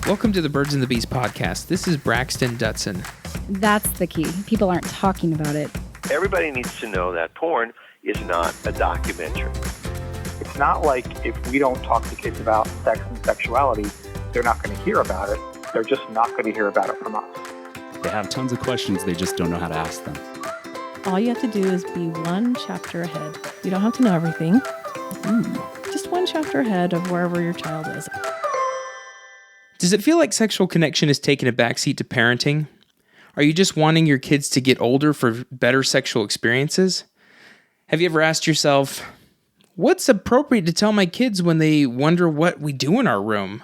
Welcome to the Birds and the Bees podcast. This is Braxton Dutson. That's the key. People aren't talking about it. Everybody needs to know that porn is not a documentary. It's not like if we don't talk to kids about sex and sexuality, they're not going to hear about it. They're just not going to hear about it from us. They have tons of questions, they just don't know how to ask them. All you have to do is be one chapter ahead. You don't have to know everything. Just one chapter ahead of wherever your child is. Does it feel like sexual connection has taken a backseat to parenting? Are you just wanting your kids to get older for better sexual experiences? Have you ever asked yourself, what's appropriate to tell my kids when they wonder what we do in our room?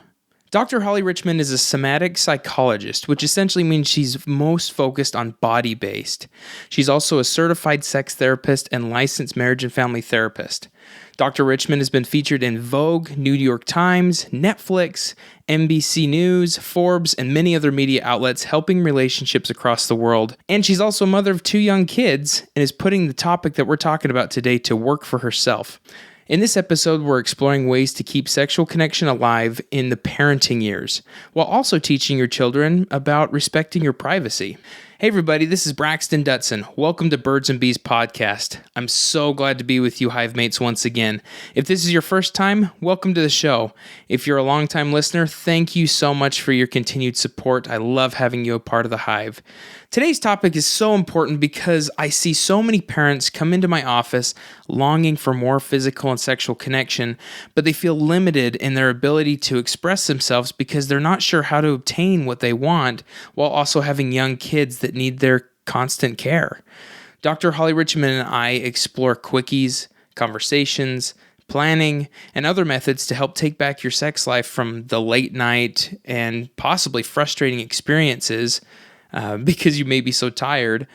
Dr. Holly Richmond is a somatic psychologist, which essentially means she's most focused on body-based. She's also a certified sex therapist and licensed marriage and family therapist. Dr. Richmond has been featured in Vogue, New York Times, Netflix, NBC News, Forbes, and many other media outlets helping relationships across the world. And she's also a mother of 2 young kids and is putting the topic that we're talking about today to work for herself. In this episode, we're exploring ways to keep sexual connection alive in the parenting years, while also teaching your children about respecting your privacy. Hey everybody, this is Braxton Dutson. Welcome to Birds and Bees podcast. I'm so glad to be with you hive mates once again. If this is your first time, welcome to the show. If you're a longtime listener, thank you so much for your continued support. I love having you a part of the hive. Today's topic is so important because I see so many parents come into my office longing for more physical and sexual connection, but they feel limited in their ability to express themselves because they're not sure how to obtain what they want while also having young kids that need their constant care. Dr. Holly Richmond and I explore quickies, conversations, planning, and other methods to help take back your sex life from the late night and possibly frustrating experiences because you may be so tired,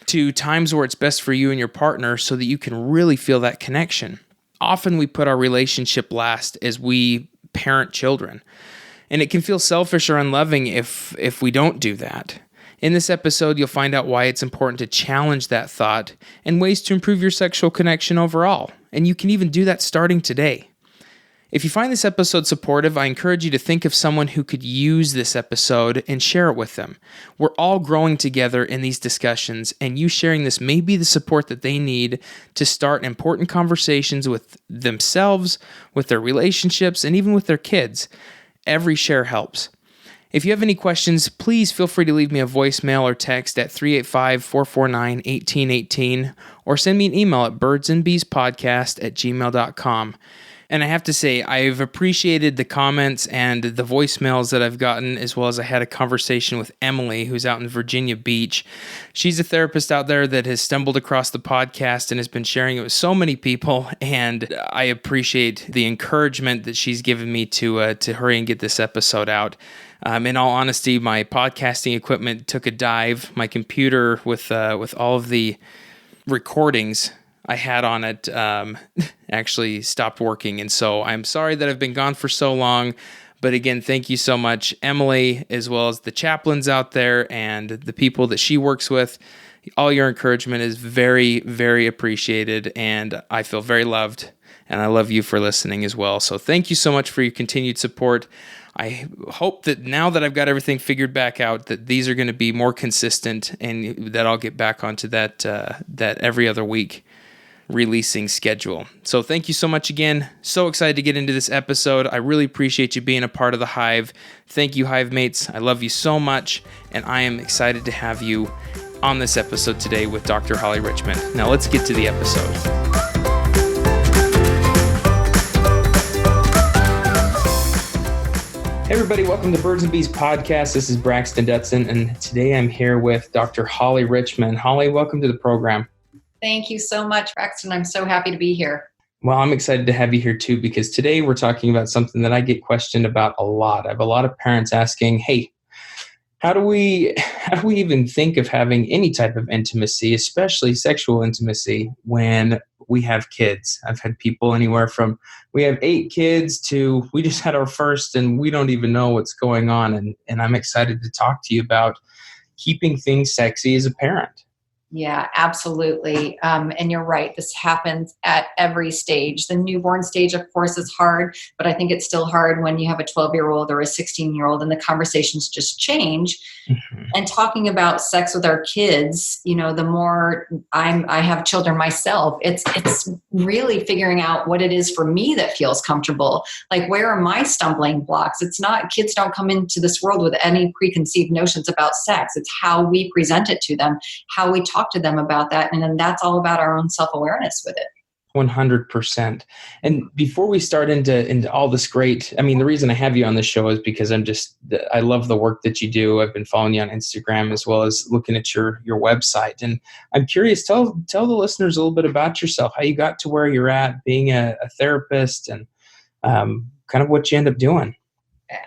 to times where it's best for you and your partner so that you can really feel that connection. Often we put our relationship last as we parent children, and it can feel selfish or unloving if we don't do that. In this episode, you'll find out why it's important to challenge that thought and ways to improve your sexual connection overall, and you can even do that starting today. If you find this episode supportive, I encourage you to think of someone who could use this episode and share it with them. We're all growing together in these discussions, and you sharing this may be the support that they need to start important conversations with themselves, with their relationships, and even with their kids. Every share helps. If you have any questions, please feel free to leave me a voicemail or text at 385-449-1818 or send me an email at birdsandbeespodcast@gmail.com. And I have to say, I've appreciated the comments and the voicemails that I've gotten, as well as I had a conversation with Emily, who's out in Virginia Beach. She's a therapist out there that has stumbled across the podcast and has been sharing it with so many people, and I appreciate the encouragement that she's given me to hurry and get this episode out. In all honesty, my podcasting equipment took a dive. My computer with all of the recordings I had on it actually stopped working. And so I'm sorry that I've been gone for so long. But again, thank you so much, Emily, as well as the chaplains out there and the people that she works with. All your encouragement is very, very appreciated. And I feel very loved. And I love you for listening as well. So thank you so much for your continued support. I hope that now that I've got everything figured back out, that these are going to be more consistent and that I'll get back onto that every other week releasing schedule. So thank you so much again. So excited to get into this episode. I really appreciate you being a part of the Hive. Thank you, Hive mates. I love you so much, and I am excited to have you on this episode today with Dr. Holly Richmond. Now let's get to the episode. Hey everybody, welcome to Birds and Bees podcast. This is Braxton Dutson, and today I'm here with Dr. Holly Richmond. Holly, welcome to the program. Thank you so much, Braxton. I'm so happy to be here. Well, I'm excited to have you here too, because today we're talking about something that I get questioned about a lot. I have a lot of parents asking, hey, how do we even think of having any type of intimacy, especially sexual intimacy, when we have kids? I've had people anywhere from we have 8 kids to we just had our first and we don't even know what's going on. And I'm excited to talk to you about keeping things sexy as a parent. Yeah, absolutely. And you're right. This happens at every stage. The newborn stage, of course, is hard, but I think it's still hard when you have a 12-year-old or a 16-year-old and the conversations just change. And talking about sex with our kids, the more I have children myself, it's really figuring out what it is for me that feels comfortable. Like, where are my stumbling blocks? It's not, kids don't come into this world with any preconceived notions about sex. It's how we present it to them, how we talk to them about that. And then that's all about our own self-awareness with it. 100%. And before we start into all this great, I mean, the reason I have you on the show is because I love the work that you do. I've been following you on Instagram as well as looking at your website. And I'm curious, tell the listeners a little bit about yourself, how you got to where you're at being a therapist, and kind of what you end up doing.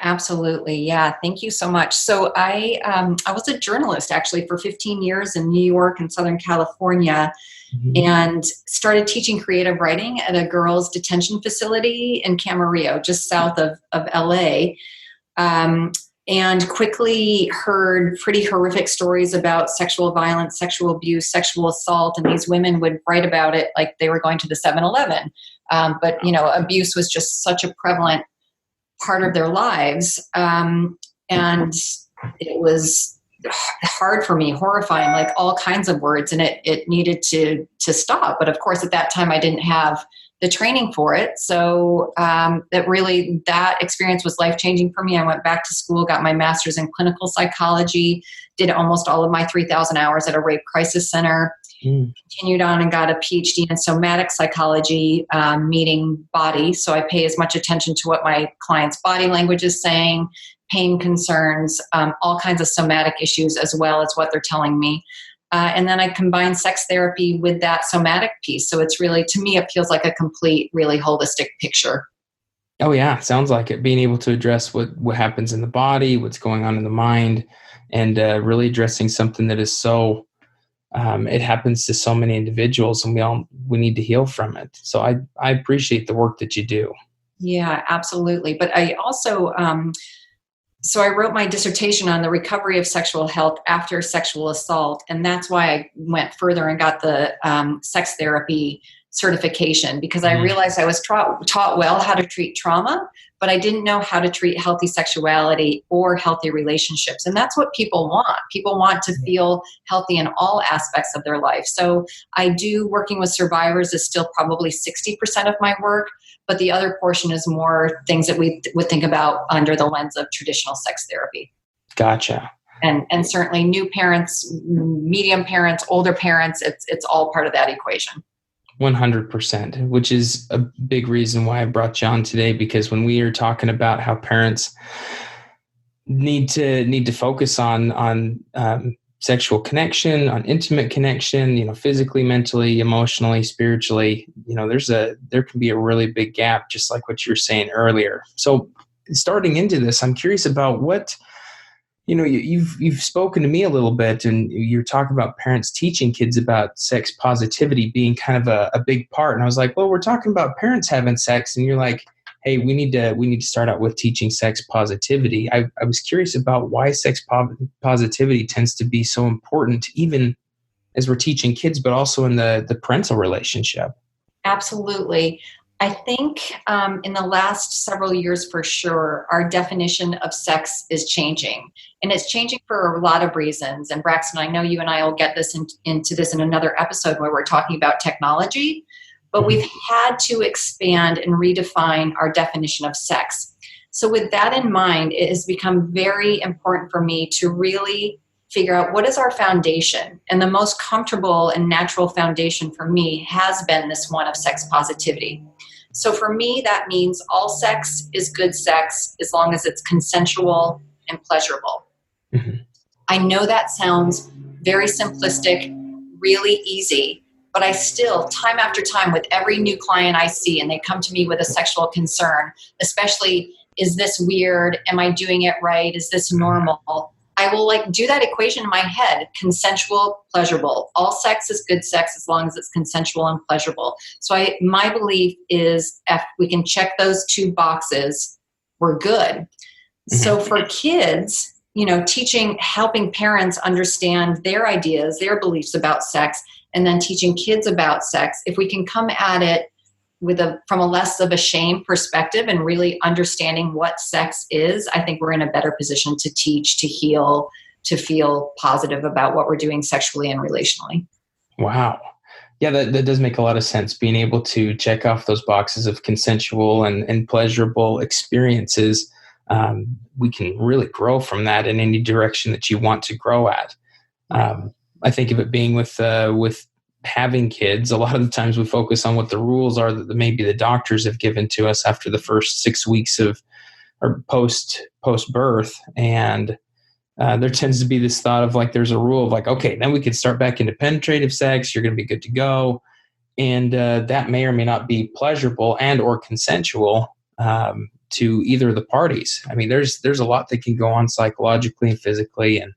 Absolutely. Yeah. Thank you so much. So I was a journalist actually for 15 years in New York and Southern California, and started teaching creative writing at a girls' detention facility in Camarillo, just south of LA. And quickly heard pretty horrific stories about sexual violence, sexual abuse, sexual assault. And these women would write about it like they were going to the 7-Eleven. But, abuse was just such a prevalent part of their lives. And it was hard for me, horrifying, like all kinds of words, and it needed to stop. But of course, at that time, I didn't have the training for it. So that experience was life-changing for me. I went back to school, got my master's in clinical psychology, did almost all of my 3,000 hours at a rape crisis center, continued on and got a PhD in somatic psychology, meeting body. So I pay as much attention to what my client's body language is saying, pain concerns, all kinds of somatic issues, as well as what they're telling me. And then I combine sex therapy with that somatic piece. So it's really, to me, it feels like a complete, really holistic picture. Oh yeah. Sounds like it. Being able to address what happens in the body, what's going on in the mind, and really addressing something that is so, it happens to so many individuals, and we need to heal from it. So I appreciate the work that you do. Yeah, absolutely. But I also, so I wrote my dissertation on the recovery of sexual health after sexual assault. And that's why I went further and got the sex therapy certification, because I realized I was taught well how to treat trauma, but I didn't know how to treat healthy sexuality or healthy relationships. And that's what people want. People want to feel healthy in all aspects of their life. So I do, working with survivors is still probably 60% of my work, but the other portion is more things that we would think about under the lens of traditional sex therapy. Gotcha. And certainly new parents, medium parents, older parents, it's all part of that equation. 100%, which is a big reason why I brought you on today, because when we are talking about how parents need to focus on sexual connection, on intimate connection, physically, mentally, emotionally, spiritually, there can be a really big gap, just like what you were saying earlier. So starting into this, I'm curious about what, you've spoken to me a little bit, and you're talking about parents teaching kids about sex positivity being kind of a big part. And I was like, well, we're talking about parents having sex, and you're like, hey, we need to start out with teaching sex positivity. I was curious about why sex positivity tends to be so important, even as we're teaching kids, but also in the parental relationship. Absolutely. I think in the last several years, for sure, our definition of sex is changing. And it's changing for a lot of reasons. And Braxton, I know you and I will get this into this in another episode where we're talking about technology. But we've had to expand and redefine our definition of sex. So with that in mind, it has become very important for me to really figure out what is our foundation. And the most comfortable and natural foundation for me has been this one of sex positivity. So for me, that means all sex is good sex as long as it's consensual and pleasurable. I know that sounds very simplistic, really easy, but I still, time after time, with every new client I see, and they come to me with a sexual concern, especially, is this weird? Am I doing it right? Is this normal? I will do that equation in my head: consensual, pleasurable. All sex is good sex as long as it's consensual and pleasurable. So my belief is if we can check those two boxes, we're good. So for kids, helping parents understand their ideas, their beliefs about sex, and then teaching kids about sex. If we can come at it from a less of a shame perspective and really understanding what sex is, I think we're in a better position to teach, to heal, to feel positive about what we're doing sexually and relationally. Wow. Yeah, that does make a lot of sense. Being able to check off those boxes of consensual and pleasurable experiences, we can really grow from that in any direction that you want to grow at. I think of it being with having kids. A lot of the times we focus on what the rules are that maybe the doctors have given to us after the first 6 weeks of or post birth, and there tends to be this thought of like there's a rule of like, okay, then we can start back into penetrative sex. You're going to be good to go, and that may or may not be pleasurable and or consensual to either of the parties. I mean, there's a lot that can go on psychologically and physically, and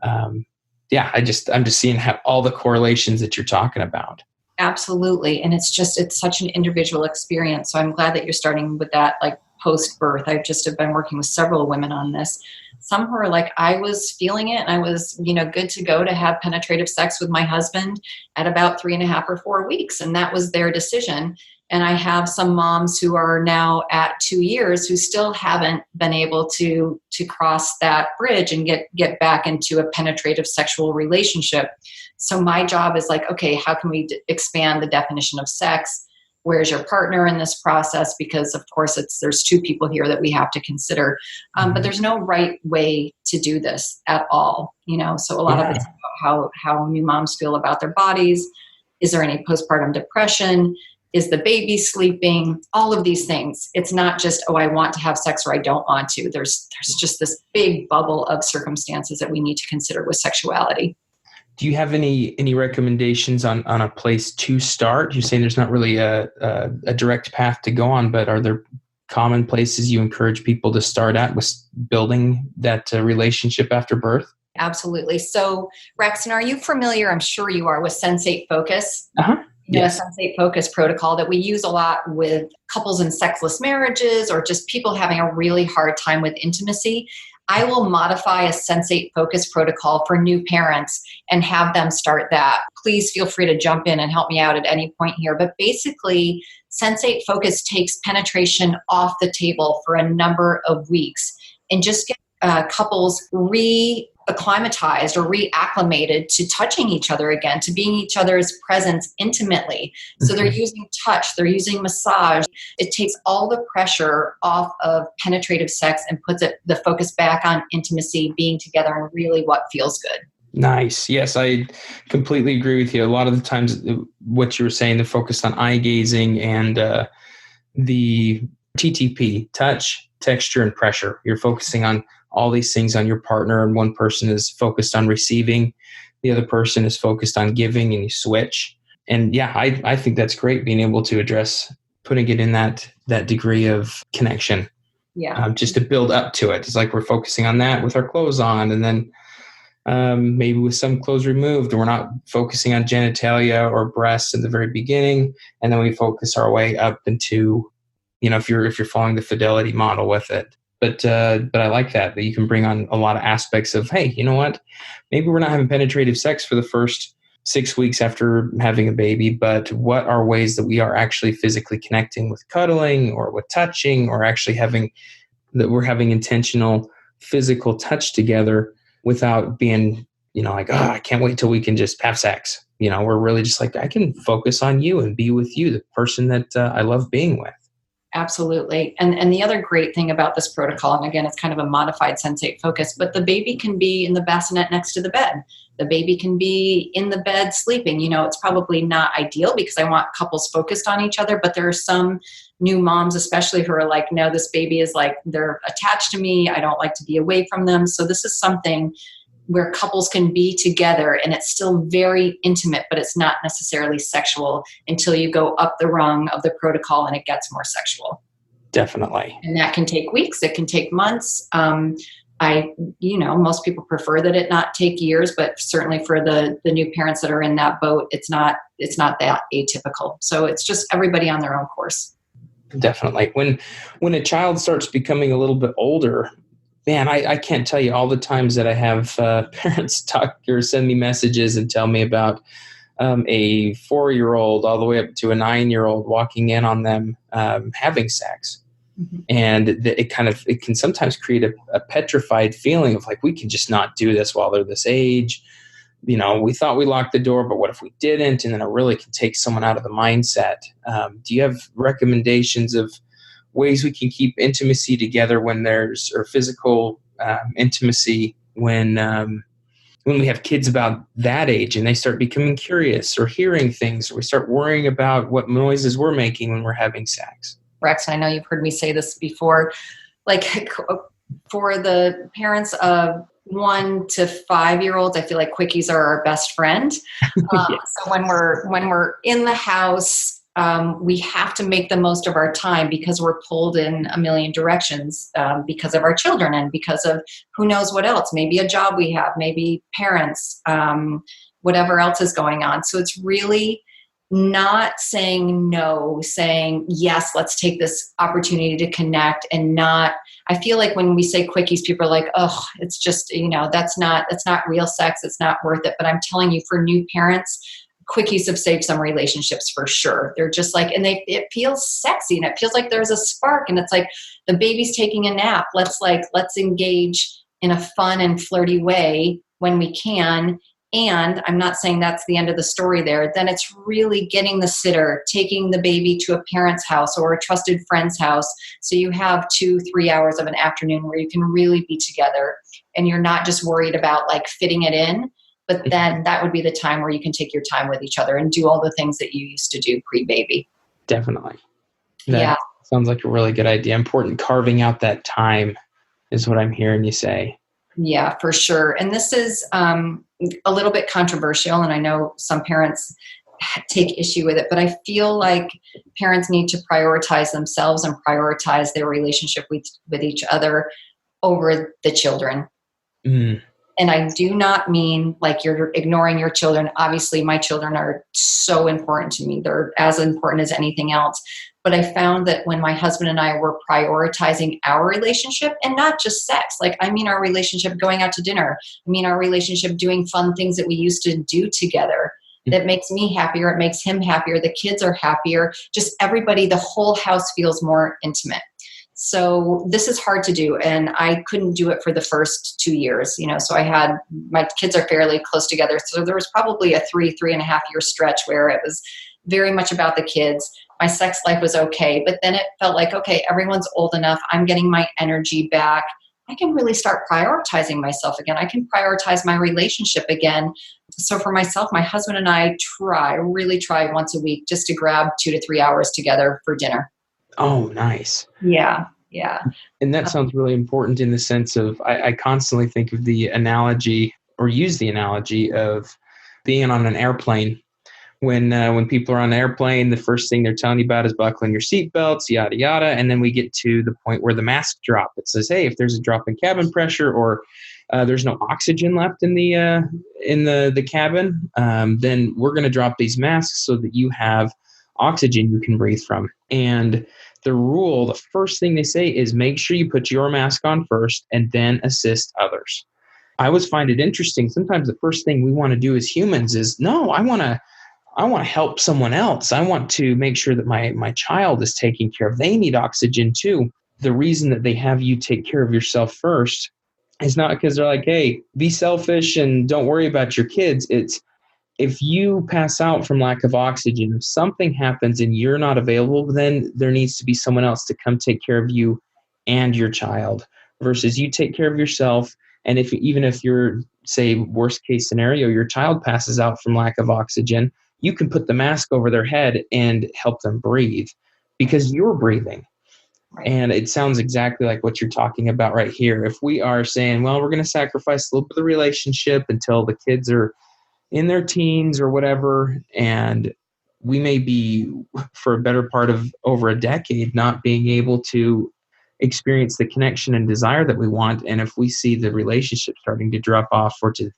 I'm just seeing all the correlations that you're talking about. Absolutely. And it's such an individual experience. So I'm glad that you're starting with that, like post-birth. I've just have been working with several women on this. Some who are like, I was feeling it and I was, good to go to have penetrative sex with my husband at about 3.5 or 4 weeks. And that was their decision. And I have some moms who are now at 2 years who still haven't been able to cross that bridge and get back into a penetrative sexual relationship. So my job is like, okay, how can we expand the definition of sex? Where's your partner in this process? Because of course there's two people here that we have to consider. But there's no right way to do this at all. So a lot of it's about how new moms feel about their bodies. Is there any postpartum depression? Is the baby sleeping? All of these things. It's not just, I want to have sex or I don't want to. There's just this big bubble of circumstances that we need to consider with sexuality. Do you have any recommendations on a place to start? You're saying there's not really a direct path to go on, but are there common places you encourage people to start at with building that relationship after birth? Absolutely. So, Braxton, are you familiar? I'm sure you are with Sense8 Focus. Yes. A Sense8 Focus protocol that we use a lot with couples in sexless marriages or just people having a really hard time with intimacy. I will modify a Sense8 Focus protocol for new parents and have them start that. Please feel free to jump in and help me out at any point here. But basically, Sense8 Focus takes penetration off the table for a number of weeks and just get couples reacclimatized or reacclimated to touching each other again, to being each other's presence intimately. So they're using touch, they're using massage. It takes all the pressure off of penetrative sex and puts the focus back on intimacy, being together, and really what feels good. Nice. Yes, I completely agree with you. A lot of the times what you were saying, the focus on eye gazing and the TTP, touch, texture, and pressure. You're focusing on all these things on your partner, and one person is focused on receiving, the other person is focused on giving, and you switch. And I think that's great, being able to address putting it in that degree of connection. Just to build up to it. It's like we're focusing on that with our clothes on, and then maybe with some clothes removed, we're not focusing on genitalia or breasts at the very beginning, and then we focus our way up into, if you're following the fidelity model with it. But I like that you can bring on a lot of aspects of, hey, you know what? Maybe we're not having penetrative sex for the first 6 weeks after having a baby, but what are ways that we are actually physically connecting with cuddling or with touching, or actually we're having intentional physical touch together without being, like, I can't wait till we can just have sex. We're really just like, I can focus on you and be with you, the person that I love being with. Absolutely. And the other great thing about this protocol, and again, it's kind of a modified Sense8 Focus, but the baby can be in the bassinet next to the bed. The baby can be in the bed sleeping. It's probably not ideal because I want couples focused on each other, but there are some new moms, especially, who are like, no, this baby is like, they're attached to me. I don't like to be away from them. So this is something where couples can be together and it's still very intimate, but it's not necessarily sexual until you go up the rung of the protocol and it gets more sexual. Definitely. And that can take weeks. It can take months. Most people prefer that it not take years, but certainly for the new parents that are in that boat, it's not that atypical. So it's just everybody on their own course. Definitely. When a child starts becoming a little bit older, Man, I can't tell you all the times that I have parents talk or send me messages and tell me about a 4-year-old all the way up to a 9-year-old walking in on them having sex. Mhm. And it can sometimes create a petrified feeling of like, we can just not do this while they're this age. We thought we locked the door, but what if we didn't? And then it really can take someone out of the mindset. Do you have recommendations of ways we can keep intimacy together or physical intimacy when we have kids about that age and they start becoming curious or hearing things, or we start worrying about what noises we're making when we're having sex? Rex, I know you've heard me say this before, like for the parents of 1 to 5-year-olds, I feel like quickies are our best friend. So when we're in the house, we have to make the most of our time because we're pulled in a million directions because of our children and because of who knows what else, maybe a job we have, maybe parents, whatever else is going on. So it's really not saying no, saying yes, let's take this opportunity to connect, and not, I feel like when we say quickies, people are like, oh, it's just, that's not real sex. It's not worth it. But I'm telling you, for new parents, quickies have saved some relationships for sure. They're just like, and it feels sexy and it feels like there's a spark, and it's like the baby's taking a nap. Let's engage in a fun and flirty way when we can. And I'm not saying that's the end of the story there. Then it's really getting the sitter, taking the baby to a parent's house or a trusted friend's house. So you have 2-3 hours of an afternoon where you can really be together and you're not just worried about like fitting it in. But then that would be the time where you can take your time with each other and do all the things that you used to do pre-baby. Definitely. Yeah. Sounds like a really good idea. Important carving out that time is what I'm hearing you say. Yeah, for sure. And this is a little bit controversial, and I know some parents take issue with it, but I feel like parents need to prioritize themselves and prioritize their relationship with each other over the children. Mm. And I do not mean like you're ignoring your children. Obviously, my children are so important to me. They're as important as anything else. But I found that when my husband and I were prioritizing our relationship, and not just sex, like I mean our relationship going out to dinner, I mean our relationship doing fun things that we used to do together, that makes me happier, it makes him happier, the kids are happier, just everybody, the whole house feels more intimate. So this is hard to do, and I couldn't do it for the first 2 years, so my kids are fairly close together. So there was probably a 3.5 year stretch where it was very much about the kids. My sex life was okay, but then it felt like, okay, everyone's old enough. I'm getting my energy back. I can really start prioritizing myself again. I can prioritize my relationship again. So for myself, my husband and I really try once a week just to grab 2 to 3 hours together for dinner. Oh, nice. Yeah. And that sounds really important in the sense of, I constantly think of the analogy, or use the analogy of being on an airplane. When people are on an airplane, the first thing they're telling you about is buckling your seatbelts, yada, yada. And then we get to the point where the mask drop. It says, hey, if there's a drop in cabin pressure, or there's no oxygen left in the cabin, then we're going to drop these masks so that you have oxygen you can breathe from. And the first thing they say is make sure you put your mask on first and then assist others. I always find it interesting. Sometimes the first thing we want to do as humans is, no, I want to help someone else. I want to make sure that my child is taken care of. They need oxygen too. The reason that they have you take care of yourself first is not because they're like, hey, be selfish and don't worry about your kids. It's, if you pass out from lack of oxygen, if something happens and you're not available, then there needs to be someone else to come take care of you and your child, versus you take care of yourself. And even if you're, say, worst case scenario, your child passes out from lack of oxygen, you can put the mask over their head and help them breathe because you're breathing. Right. And it sounds exactly like what you're talking about right here. If we are saying, well, we're going to sacrifice a little bit of the relationship until the kids are in their teens or whatever, and we may be, for a better part of over a decade, not being able to experience the connection and desire that we want. And if we see the relationship starting to drop off or to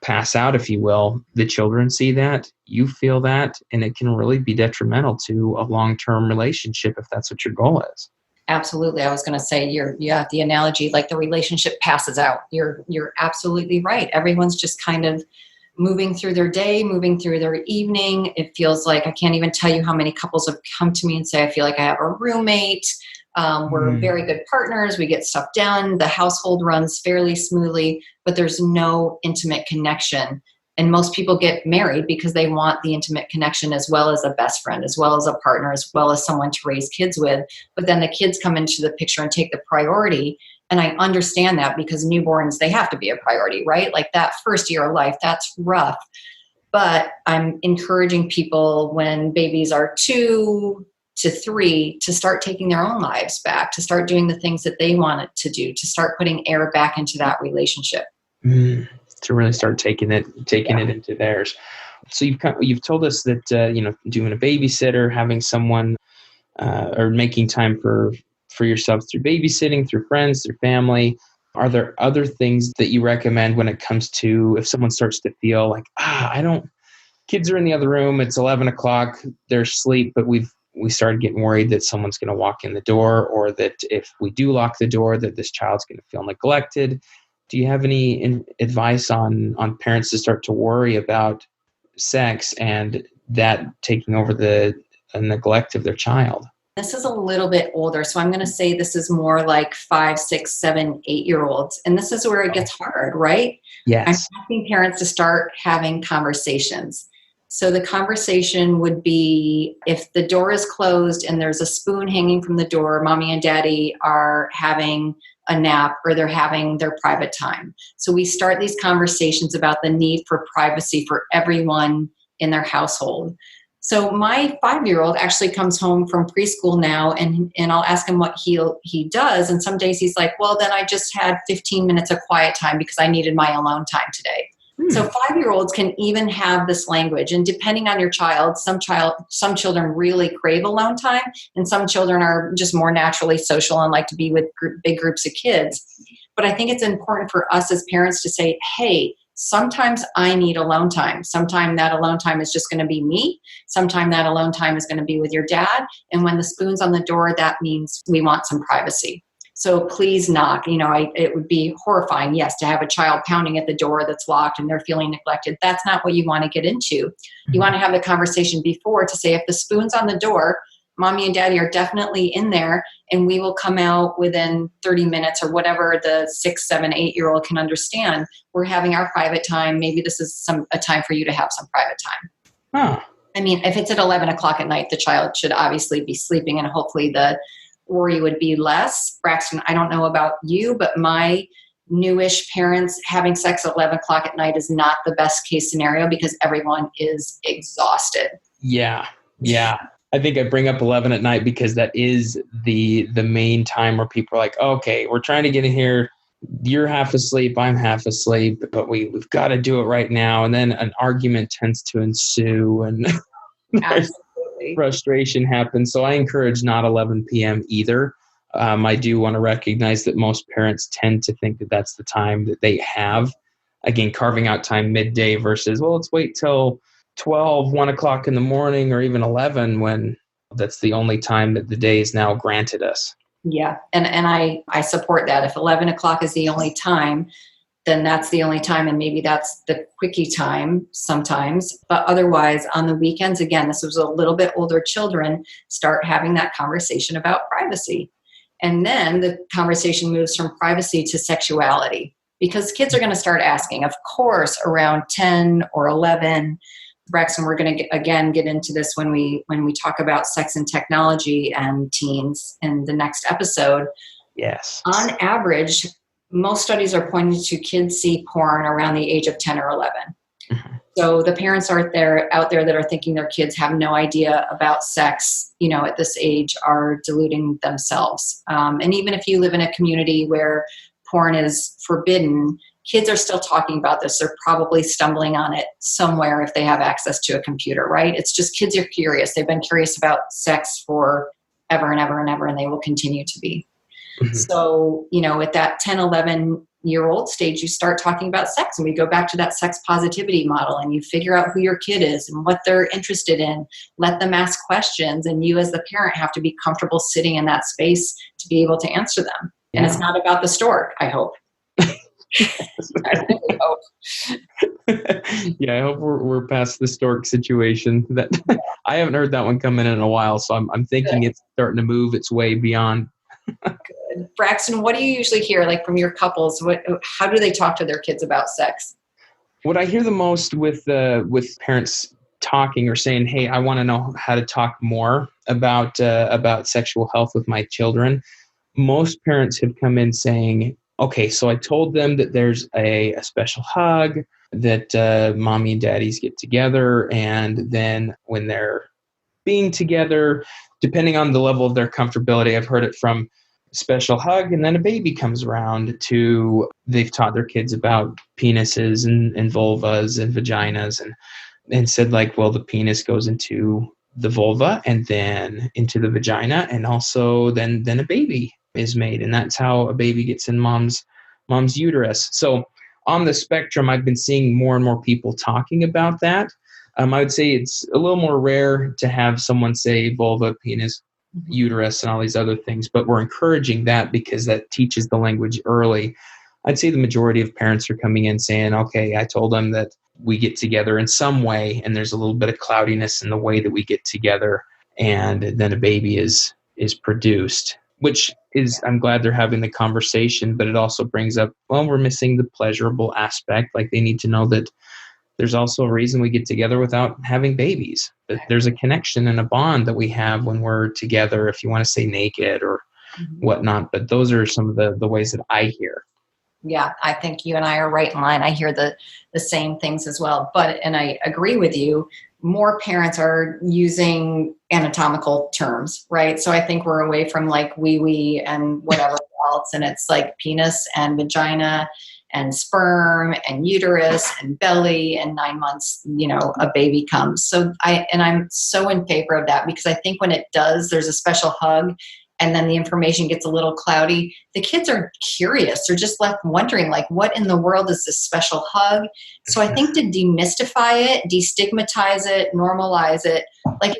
pass out, if you will, the children see that, you feel that, and it can really be detrimental to a long-term relationship if that's what your goal is. Absolutely. I was going to say the analogy, like the relationship passes out. You're absolutely right. Everyone's just kind of moving through their day, moving through their evening. It feels like, I can't even tell you how many couples have come to me and say, I feel like I have a roommate. We're very good partners. We get stuff done. The household runs fairly smoothly, but there's no intimate connection. And most people get married because they want the intimate connection as well as a best friend, as well as a partner, as well as someone to raise kids with. But then the kids come into the picture and take the priority. And I understand that because newborns, they have to be a priority, right? Like that first year of life, that's rough. But I'm encouraging people when babies are 2 to 3 to start taking their own lives back, to start doing the things that they wanted to do, to start putting air back into that relationship. To really start taking it into theirs. So you've told us that doing a babysitter, having someone or making time for yourself through babysitting, through friends, through family. Are there other things that you recommend when it comes to if someone starts to feel like kids are in the other room, it's 11 o'clock, they're asleep, but we started getting worried that someone's going to walk in the door, or that if we do lock the door, that this child's going to feel neglected. Do you have any advice on parents to start to worry about sex and that taking over the neglect of their child? This is a little bit older, so I'm going to say this is more like 5, 6, 7, 8-year-olds. And this is where it gets hard, right? Yes. I'm asking parents to start having conversations. So the conversation would be, if the door is closed and there's a spoon hanging from the door, mommy and daddy are having a nap or they're having their private time. So we start these conversations about the need for privacy for everyone in their household. So my 5-year-old actually comes home from preschool now, and I'll ask him what he does. And some days he's like, well, then I just had 15 minutes of quiet time because I needed my alone time today. So 5-year-olds can even have this language. And depending on your child, some children really crave alone time, and some children are just more naturally social and like to be with big groups of kids. But I think it's important for us as parents to say, hey, sometimes I need alone time. Sometimes that alone time is just going to be me. Sometimes that alone time is going to be with your dad. And when the spoon's on the door, that means we want some privacy. So please knock. It would be horrifying, yes, to have a child pounding at the door that's locked and they're feeling neglected. That's not what you want to get into. You want to have the conversation before to say, if the spoon's on the door, mommy and daddy are definitely in there, and we will come out within 30 minutes or whatever the 6, 7, 8-year-old can understand. We're having our private time. Maybe this is a time for you to have some private time. Huh. I mean, if it's at 11 o'clock at night, the child should obviously be sleeping, and hopefully the worry would be less. Braxton, I don't know about you, but my newish parents having sex at 11 o'clock at night is not the best case scenario because everyone is exhausted. Yeah. I think I bring up 11 at night because that is the main time where people are like, okay, we're trying to get in here. You're half asleep, I'm half asleep, but we've got to do it right now. And then an argument tends to ensue, and frustration happens. So I encourage not 11 p.m. either. I do want to recognize that most parents tend to think that that's the time that they have. Again, carving out time midday versus, well, let's wait till 12, 1 o'clock in the morning, or even 11, when that's the only time that the day is now granted us. Yeah. And I support that. If 11 o'clock is the only time, then that's the only time. And maybe that's the quickie time sometimes. But otherwise, on the weekends, again, this was a little bit older children, start having that conversation about privacy. And then the conversation moves from privacy to sexuality, because kids are going to start asking, of course, around 10 or 11. Braxton, we're going to again get into this when we talk about sex and technology and teens in the next episode. Yes. On average, most studies are pointing to kids see porn around the age of 10 or 11. Mm-hmm. So the parents out there that are thinking their kids have no idea about sex, at this age, are deluding themselves. And even if you live in a community where porn is forbidden, kids are still talking about this. They're probably stumbling on it somewhere if they have access to a computer, right? It's just kids are curious. They've been curious about sex for ever and ever and ever, and they will continue to be. Mm-hmm. So, at that 10, 11 8-year-old stage, you start talking about sex, and we go back to that sex positivity model, and you figure out who your kid is and what they're interested in. Let them ask questions, and you as the parent have to be comfortable sitting in that space to be able to answer them. Yeah. And it's not about the stork, I hope. I really hope. Yeah, I hope we're past the stork situation. That I haven't heard that one come in a while, so I'm thinking it's starting to move its way beyond. Good. Braxton, what do you usually hear, like, from your couples? How do they talk to their kids about sex? What I hear the most with parents talking or saying, "Hey, I want to know how to talk more about sexual health with my children." Most parents have come in saying, "Okay, so I told them that there's a special hug, that mommy and daddies get together, and then when they're being together, depending on the level of their comfortability, I've heard it from special hug, and then a baby comes around to they've taught their kids about penises and vulvas and vaginas, and said, like, well, the penis goes into the vulva and then into the vagina, and also then a baby is made, and that's how a baby gets in mom's uterus." So on the spectrum, I've been seeing more and more people talking about that. I would say it's a little more rare to have someone say vulva, penis, uterus, and all these other things, but we're encouraging that because that teaches the language early. I'd say the majority of parents are coming in saying, "Okay, I told them that we get together in some way, and there's a little bit of cloudiness in the way that we get together, and then a baby is produced," which is, I'm glad they're having the conversation, but it also brings up, well, we're missing the pleasurable aspect. Like, they need to know that there's also a reason we get together without having babies. That there's a connection and a bond that we have when we're together, if you want to say naked or whatnot. But those are some of the ways that I hear. Yeah, I think you and I are right in line. I hear the same things as well. And I agree with you, more parents are using anatomical terms, right? So I think we're away from like wee and whatever else. And it's like penis and vagina and sperm and uterus and belly, and 9 months, a baby comes. So I'm so in favor of that, because I think when it does, there's a special hug, and then the information gets a little cloudy. The kids are curious. They're just left wondering, like, what in the world is this special hug? So I think to demystify it, destigmatize it, normalize it, like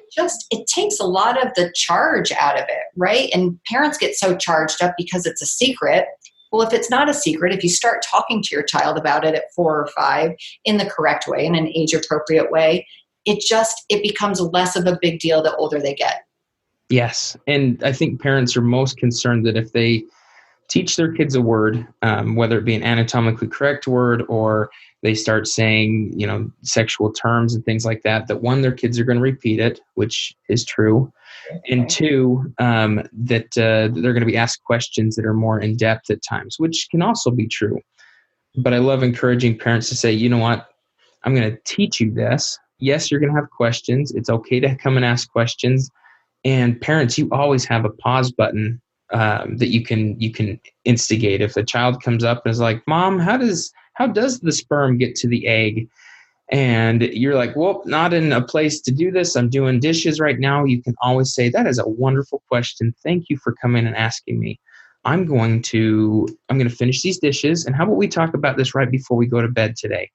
it takes a lot of the charge out of it, right? And parents get so charged up because it's a secret. Well, if it's not a secret, if you start talking to your child about it at 4 or 5 in the correct way, in an age-appropriate way, it becomes less of a big deal the older they get. Yes. And I think parents are most concerned that if they teach their kids a word, whether it be an anatomically correct word, or they start saying, sexual terms and things like that, that one, their kids are going to repeat it, which is true. And two, that they're going to be asked questions that are more in depth at times, which can also be true. But I love encouraging parents to say, you know what, I'm going to teach you this. Yes, you're going to have questions. It's okay to come and ask questions. And parents, you always have a pause button that you can instigate. If the child comes up and is like, "Mom, how does the sperm get to the egg?" And you're like, "Well, not in a place to do this. I'm doing dishes right now." You can always say, "That is a wonderful question. Thank you for coming and asking me. I'm going to finish these dishes. And how about we talk about this right before we go to bed today?"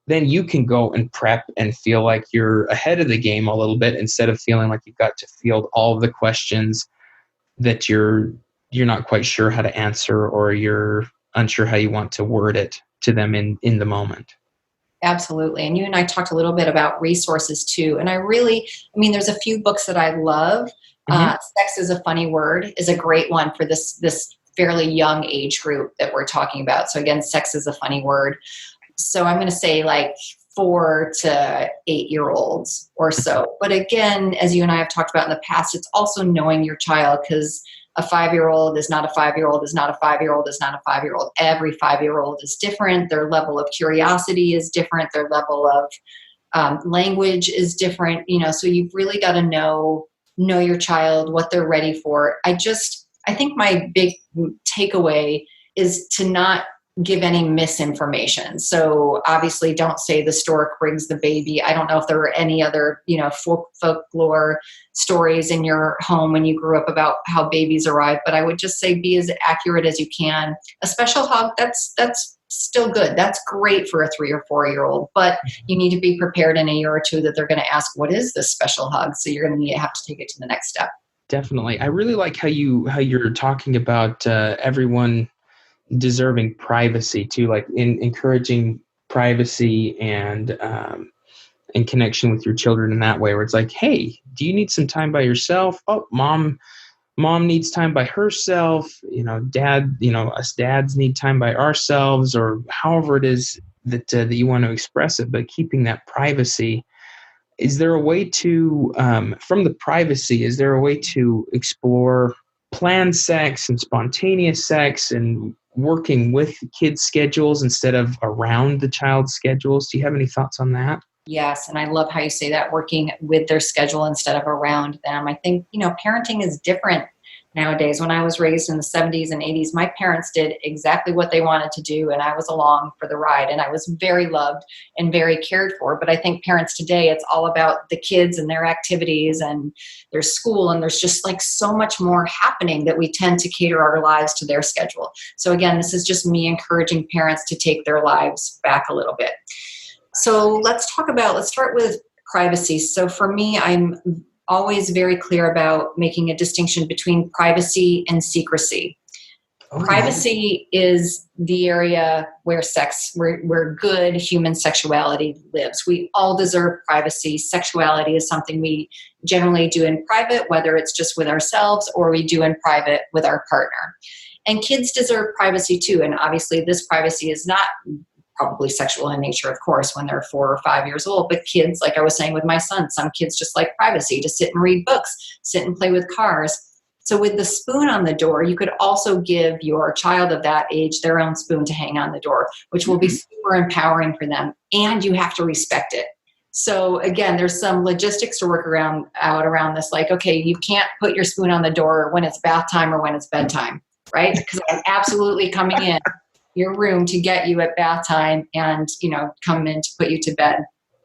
Then you can go and prep and feel like you're ahead of the game a little bit, instead of feeling like you've got to field all of the questions that you're not quite sure how to answer, or you're unsure how you want to word it to them in the moment. Absolutely. And you and I talked a little bit about resources too. And there's a few books that I love. Sex is a Funny Word is a great one for this fairly young age group that we're talking about. So again, Sex is a Funny Word. So I'm going to say like 4 to 8-year-olds or so. But again, as you and I have talked about in the past, it's also knowing your child, because a 5-year-old is not a 5-year-old, is not a 5-year-old, is not a 5-year-old. Every 5-year-old is different. Their level of curiosity is different. Their level of language is different. So you've really got to know your child, what they're ready for. I think my big takeaway is to not give any misinformation. So obviously don't say the stork brings the baby. I don't know if there were any other, folklore stories in your home when you grew up about how babies arrive, but I would just say be as accurate as you can. A special hug, that's still good. That's great for a 3 or 4-year-old, but you need to be prepared in a year or two that they're going to ask, what is this special hug? So you're going to have to take it to the next step. Definitely. I really like how you're talking about everyone deserving privacy too, like encouraging privacy and connection with your children in that way, where it's like, hey, do you need some time by yourself? Oh, mom needs time by herself. Dad, us dads need time by ourselves, or however it is that you want to express it, but keeping that privacy. Is there a way to, from the privacy, is there a way to explore planned sex and spontaneous sex and working with kids' schedules instead of around the child's schedules? Do you have any thoughts on that? Yes, and I love how you say that, working with their schedule instead of around them. I think, parenting is different nowadays. When I was raised in the 70s and 80s, my parents did exactly what they wanted to do, and I was along for the ride, and I was very loved and very cared for. But I think parents today, it's all about the kids and their activities and their school, and there's just like so much more happening that we tend to cater our lives to their schedule. So again, this is just me encouraging parents to take their lives back a little bit. So let's start with privacy. So for me, I'm always very clear about making a distinction between privacy and secrecy. Privacy is the area where where good human sexuality lives. We all deserve privacy. Sexuality is something we generally do in private, whether it's just with ourselves or we do in private with our partner. And kids deserve privacy too. And obviously this privacy is not probably sexual in nature, of course, when they're 4 or 5 years old. But kids, like I was saying with my son, some kids just like privacy, to sit and read books, sit and play with cars. So with the spoon on the door, you could also give your child of that age their own spoon to hang on the door, which will be super empowering for them. And you have to respect it. So again, there's some logistics to work out around this. Like, okay, you can't put your spoon on the door when it's bath time or when it's bedtime, right? Because I'm absolutely coming in your room to get you at bath time and, come in to put you to bed.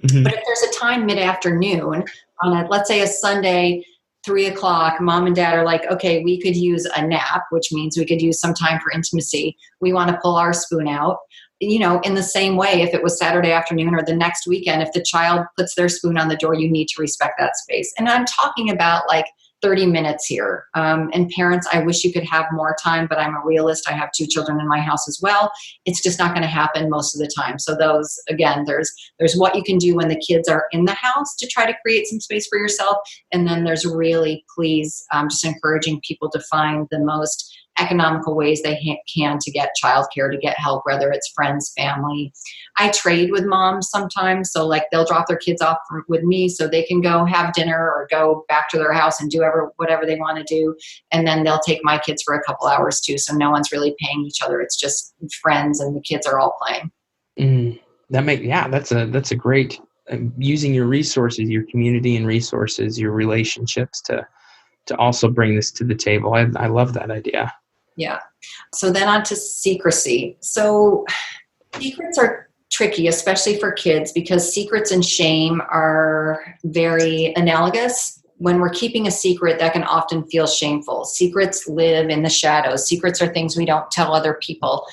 Mm-hmm. But if there's a time mid-afternoon on let's say a Sunday, 3:00, mom and dad are like, okay, we could use a nap, which means we could use some time for intimacy. We want to pull our spoon out. In the same way, if it was Saturday afternoon or the next weekend, if the child puts their spoon on the door, you need to respect that space. And I'm talking about like 30 minutes here. And parents, I wish you could have more time, but I'm a realist. I have 2 children in my house as well. It's just not going to happen most of the time. So those, again, there's what you can do when the kids are in the house to try to create some space for yourself. And then there's really, please, just encouraging people to find the most economical ways they can to get childcare, to get help, whether it's friends, family. I trade with moms sometimes. So like they'll drop their kids off with me so they can go have dinner or go back to their house and do whatever they want to do. And then they'll take my kids for a couple hours too. So no one's really paying each other. It's just friends and the kids are all playing. That's a great, using your resources, your community and resources, your relationships to also bring this to the table. I love that idea. Yeah. So then on to secrecy. So secrets are tricky, especially for kids, because secrets and shame are very analogous. When we're keeping a secret, that can often feel shameful. Secrets live in the shadows. Secrets are things we don't tell other people.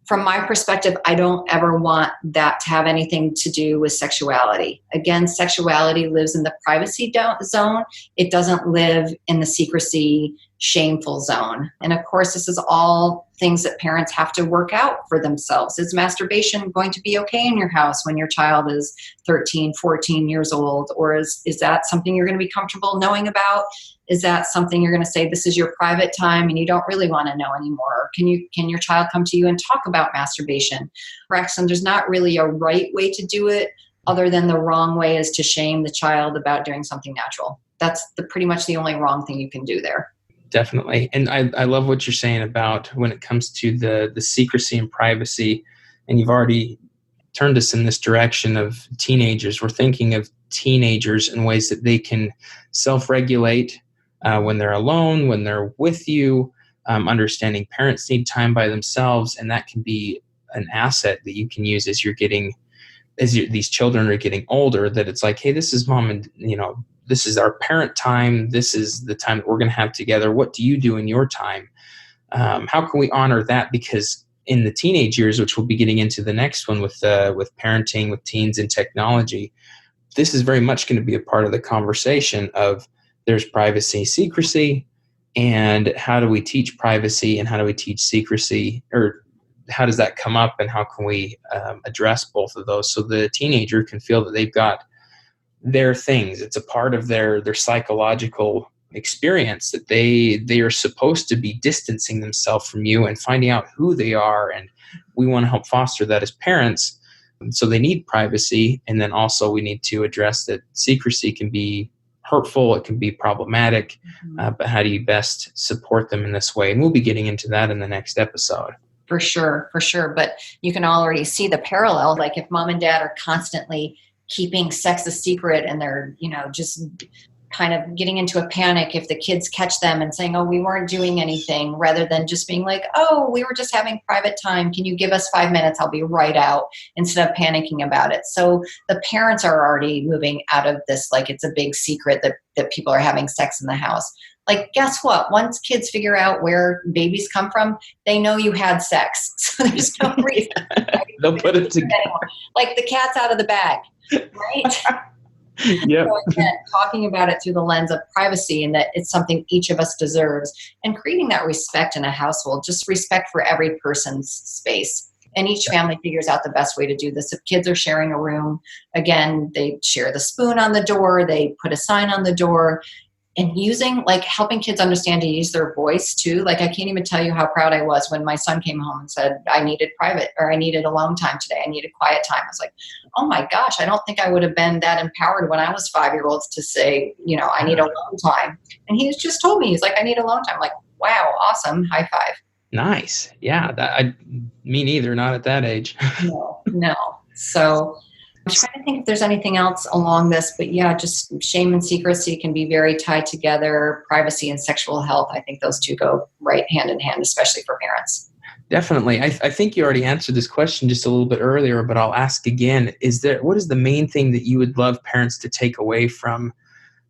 From my perspective, I don't ever want that to have anything to do with sexuality. Again, sexuality lives in the privacy zone. It doesn't live in the secrecy, shameful zone. And of course, this is all things that parents have to work out for themselves. Is masturbation going to be okay in your house when your child is 13, 14 years old? Or is that something you're going to be comfortable knowing about? Is that something you're going to say, this is your private time and you don't really want to know anymore? Can your child come to you and talk about masturbation? Braxton, there's not really a right way to do it, other than the wrong way is to shame the child about doing something natural. That's pretty much the only wrong thing you can do there. Definitely. And I love what you're saying about when it comes to the secrecy and privacy. And you've already turned us in this direction of teenagers. We're thinking of teenagers in ways that they can self-regulate when they're alone, when they're with you, understanding parents need time by themselves. And that can be an asset that you can use as these children are getting older, that it's like, hey, this is mom and, this is our parent time. This is the time that we're going to have together. What do you do in your time? How can we honor that? Because in the teenage years, which we'll be getting into the next one with parenting, with teens and technology, this is very much going to be a part of the conversation of there's privacy, secrecy, and how do we teach privacy and how do we teach secrecy, or how does that come up and how can we address both of those so the teenager can feel that they've got their things. It's a part of their psychological experience that they are supposed to be distancing themselves from you and finding out who they are. And we want to help foster that as parents. So they need privacy. And then also we need to address that secrecy can be hurtful. It can be problematic, but how do you best support them in this way? And we'll be getting into that in the next episode. For sure. But you can already see the parallel. Like if mom and dad are constantly keeping sex a secret and they're, just kind of getting into a panic if the kids catch them and saying, oh, we weren't doing anything, rather than just being like, oh, we were just having private time. Can you give us 5 minutes? I'll be right out, instead of panicking about it. So the parents are already moving out of this, like it's a big secret that people are having sex in the house. Like, guess what? Once kids figure out where babies come from, they know you had sex. So there's no reason. They'll put it together. Like the cat's out of the bag, right? Yep. So again, talking about it through the lens of privacy and that it's something each of us deserves, and creating that respect in a household, just respect for every person's space. And each family figures out the best way to do this. If kids are sharing a room, again, they share the spoon on the door, they put a sign on the door. And helping kids understand to use their voice too. Like, I can't even tell you how proud I was when my son came home and said, I needed private, or I needed alone time today. I needed quiet time. I was like, oh my gosh, I don't think I would have been that empowered when I was 5-year-olds to say, I need alone time. And he just told me, he's like, I need alone time. I'm like, wow, awesome. High five. Nice. Yeah. Me neither. Not at that age. No. So I'm trying to think if there's anything else along this, but yeah, just shame and secrecy can be very tied together. Privacy and sexual health, I think those two go right hand in hand, especially for parents. Definitely. I think you already answered this question just a little bit earlier, but I'll ask again. What is the main thing that you would love parents to take away from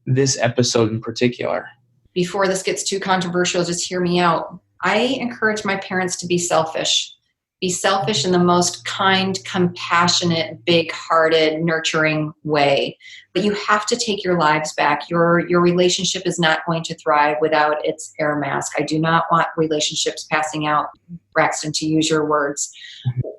this episode in particular? Before this gets too controversial, just hear me out. I encourage my parents to be selfish. Be selfish in the most kind, compassionate, big-hearted, nurturing way. But you have to take your lives back. Your relationship is not going to thrive without its air mask. I do not want relationships passing out, Braxton, to use your words.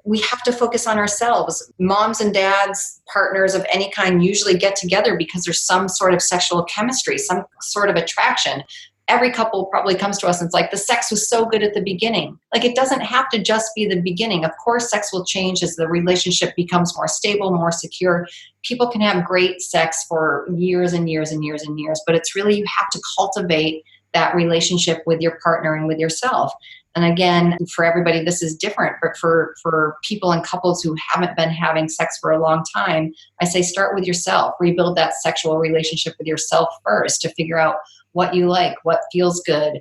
We have to focus on ourselves. Moms and dads, partners of any kind, usually get together because there's some sort of sexual chemistry, some sort of attraction. Every couple probably comes to us and it's like, the sex was so good at the beginning. Like, it doesn't have to just be the beginning. Of course, sex will change as the relationship becomes more stable, more secure. People can have great sex for years and years and years and years, but it's really, you have to cultivate that relationship with your partner and with yourself. And again, for everybody, this is different, but for people and couples who haven't been having sex for a long time, I say start with yourself. Rebuild that sexual relationship with yourself first to figure out what you like, what feels good.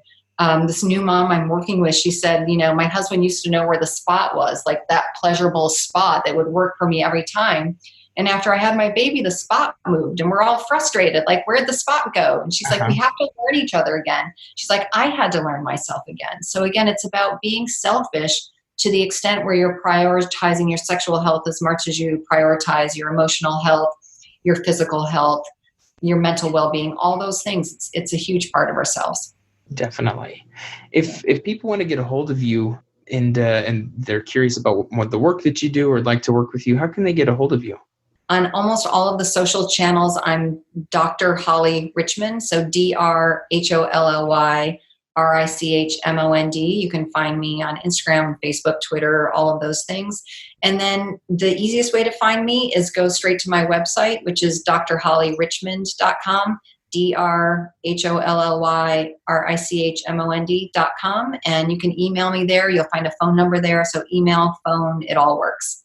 This new mom I'm working with, she said, my husband used to know where the spot was, like that pleasurable spot that would work for me every time. And after I had my baby, the spot moved and we're all frustrated. Like, where'd the spot go? And she's like, we have to learn each other again. She's like, I had to learn myself again. So again, it's about being selfish to the extent where you're prioritizing your sexual health as much as you prioritize your emotional health, your physical health, your mental well-being, all those things. It's a huge part of ourselves. Definitely. If people want to get a hold of you and they're curious about what the work that you do or would like to work with you, how can they get a hold of you? On almost all of the social channels, I'm Dr. Holly Richmond. So DrHollyRichmond. You can find me on Instagram, Facebook, Twitter, all of those things. And then the easiest way to find me is go straight to my website, which is drhollyrichmond.com, DrHollyRichmond.com. And you can email me there. You'll find a phone number there. So email, phone, it all works.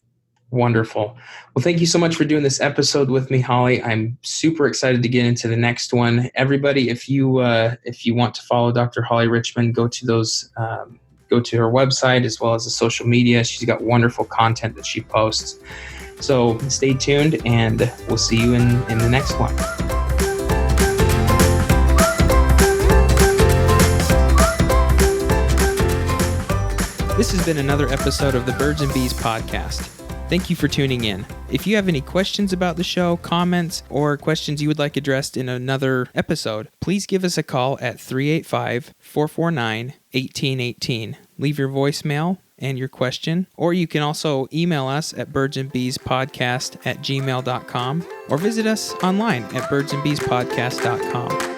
Wonderful. Well, thank you so much for doing this episode with me, Holly. I'm super excited to get into the next one. Everybody, if you want to follow Dr. Holly Richmond, go to those go to her website as well as the social media. She's got wonderful content that she posts. So stay tuned, and we'll see you in the next one. This has been another episode of the Birds and Bees podcast. Thank you for tuning in. If you have any questions about the show, comments, or questions you would like addressed in another episode, please give us a call at 385-449-1818. Leave your voicemail and your question, or you can also email us at birdsandbeespodcast@gmail.com or visit us online at birdsandbeespodcast.com.